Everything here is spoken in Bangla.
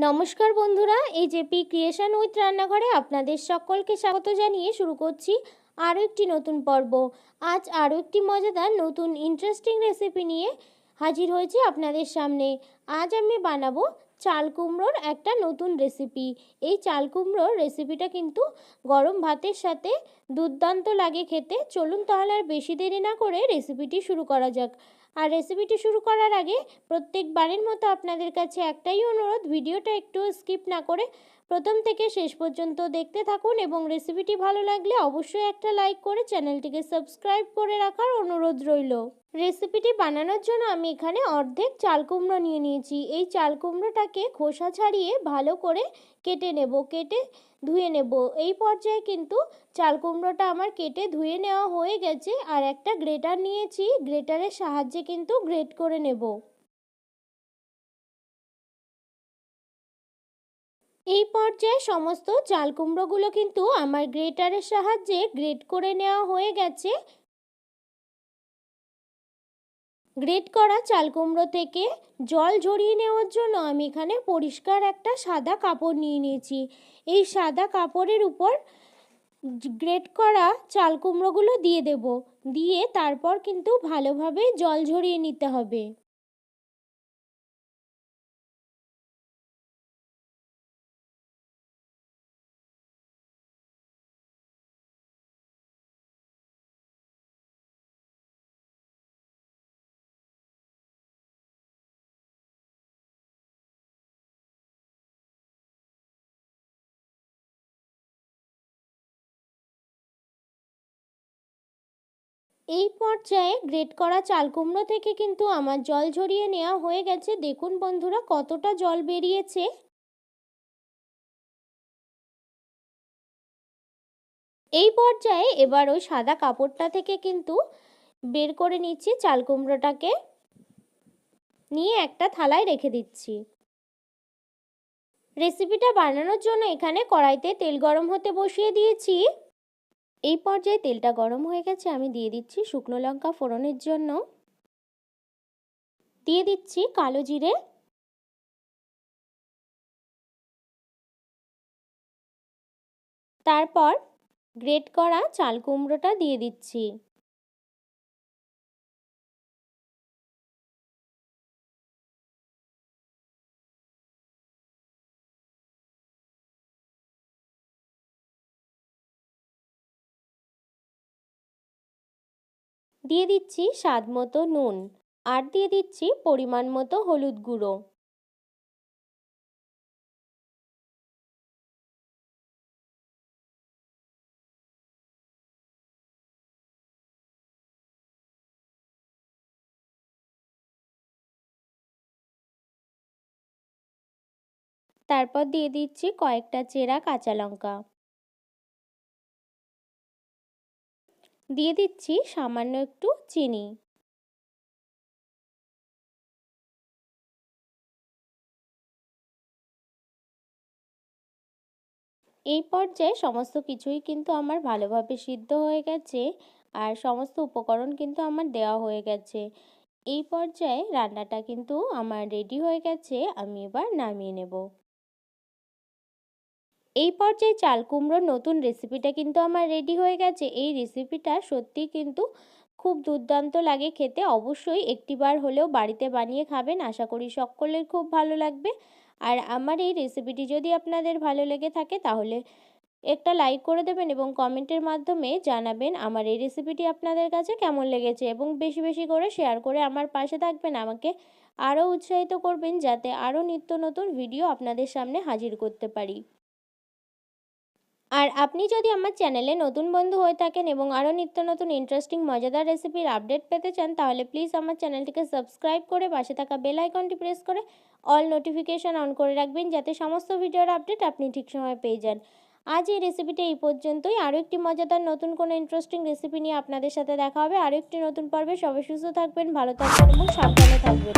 নমস্কার বন্ধুরা, এই জেপি ক্রিয়েশন উইথ রান্নাঘরে আপনাদের সকলকে স্বাগত জানিয়ে শুরু করছি আরও একটি নতুন পর্ব। আজ আরও একটি মজাদার নতুন ইন্টারেস্টিং রেসিপি নিয়ে হাজির হয়েছি আপনাদের সামনে। আজ আমি বানাবো চাল কুমড়োর একটা নতুন রেসিপি। এই চাল কুমড়োর রেসিপিটা কিন্তু গরম ভাতের সাথে দুর্দান্ত লাগে খেতে। চলুন তাহলে আর বেশি দেরি না করে রেসিপিটি শুরু করা যাক। আর রেসিপিটি শুরু করার আগে প্রত্যেকবারের মতো আপনাদের কাছে একটাই অনুরোধ, ভিডিওটা একটু স্কিপ না করে প্রথম থেকে শেষ পর্যন্ত দেখতে থাকুন এবং রেসিপিটি ভালো লাগলে অবশ্যই একটা লাইক করে চ্যানেলটিকে সাবস্ক্রাইব করে রাখার অনুরোধ রইল। রেসিপিটি বানানোর জন্য আমি এখানে অর্ধেক চাল কুমড়ো নিয়ে নিয়েছি। এই চাল কুমড়োটাকে খোসা ছাড়িয়ে ভালো করে কেটে ধুয়ে নেব। এই পর্যায়ে কিন্তু চাল কুমড়োটা আমার কেটে ধুয়ে নেওয়া হয়ে গেছে। আর একটা গ্রেটার নিয়েছি, গ্রেটারের সাহায্যে কিন্তু গ্রেট করে নেব। এই পর্যায়ে সমস্ত চাল কুমড়োগুলো কিন্তু আমার গ্রেটারের সাহায্যে গ্রেট করে নেওয়া হয়ে গেছে। গ্রেট করা চাল কুমড়ো থেকে জল ঝরিয়ে নেওয়ার জন্য আমি এখানে পরিষ্কার একটা সাদা কাপড় নিয়ে নিয়েছি। এই সাদা কাপড়ের উপর গ্রেট করা চাল কুমড়োগুলো দিয়ে দেব। দিয়ে তারপর কিন্তু ভালোভাবে জল ঝরিয়ে নিতে হবে। এই পর্যায়ে গ্রেট করা চাল কুমড়ো থেকে কিন্তু আমার জল ঝরিয়ে নেওয়া হয়ে গেছে। দেখুন বন্ধুরা কতটা জল বেরিয়েছে। এই পর্যায়ে এবার ওই সাদা কাপড়টা থেকে কিন্তু বের করে নিচ্ছি চাল কুমড়োটাকে, নিয়ে একটা থালায় রেখে দিচ্ছি। রেসিপিটা বানানোর জন্য এখানে কড়াইতে তেল গরম হতে বসিয়ে দিয়েছি। এই পর্যায়ে তেলটা গরম হয়ে গেছে, আমি দিয়ে দিচ্ছি শুকনো লঙ্কা ফোড়নের জন্য, দিয়ে দিচ্ছি কালো জিরে, তারপর গ্রেট করা চাল কুমড়োটা দিয়ে দিচ্ছি। দিয়ে দিচ্ছি স্বাদ মতো নুন, আর দিয়ে দিচ্ছি পরিমাণ মতো হলুদ গুঁড়ো। তারপর দিয়ে দিচ্ছি কয়েকটা চেরা কাঁচা লঙ্কা, দিয়ে দিচ্ছি সামান্য একটু চিনি। এই পর্যায়ে সমস্ত কিছুই কিন্তু আমার ভালোভাবে সিদ্ধ হয়ে গেছে আর সমস্ত উপকরণ কিন্তু আমার দেওয়া হয়ে গেছে। এই পর্যায়ে রান্নাটা কিন্তু আমার রেডি হয়ে গেছে, আমি এবার নামিয়ে নেব। এই পর্যায়ে চাল কুমড়োর নতুন রেসিপিটা কিন্তু আমার রেডি হয়ে গেছে। এই রেসিপিটা সত্যি কিন্তু খুব দুর্দান্ত লাগে খেতে। অবশ্যই একটিবার হলেও বাড়িতে বানিয়ে খাবেন, আশা করি সকলের খুব ভালো লাগবে। আর আমার এই রেসিপিটি যদি আপনাদের ভালো লেগে থাকে তাহলে একটা লাইক করে দেবেন এবং কমেন্টের মাধ্যমে জানাবেন আমার এই রেসিপিটি আপনাদের কাছে কেমন লেগেছে, এবং বেশি বেশি করে শেয়ার করে আমার পাশে থাকবেন, আমাকে আরও উৎসাহিত করবেন যাতে আরও নিত্য নতুন ভিডিও আপনাদের সামনে হাজির করতে পারি। আর আপনি যদি আমার চ্যানেলে নতুন বন্ধু হয়ে থাকেন এবং আরও নিত্য নতুন ইন্টারেস্টিং মজাদার রেসিপির আপডেট পেতে চান তাহলে প্লিজ আমার চ্যানেলটিকে সাবস্ক্রাইব করে পাশে থাকা বেল আইকনটি প্রেস করে অল নোটিফিকেশান অন করে রাখবেন যাতে সমস্ত ভিডিওর আপডেট আপনি ঠিক সময় পেয়ে যান। আজ এই রেসিপিটা এই পর্যন্তই। আরও একটি মজাদার নতুন কোনো ইন্টারেস্টিং রেসিপি নিয়ে আপনাদের সাথে দেখা হবে আরও একটি নতুন পর্বে। সবাই সুস্থ থাকবেন, ভালো থাকবেন এবং সাবধানে থাকবেন।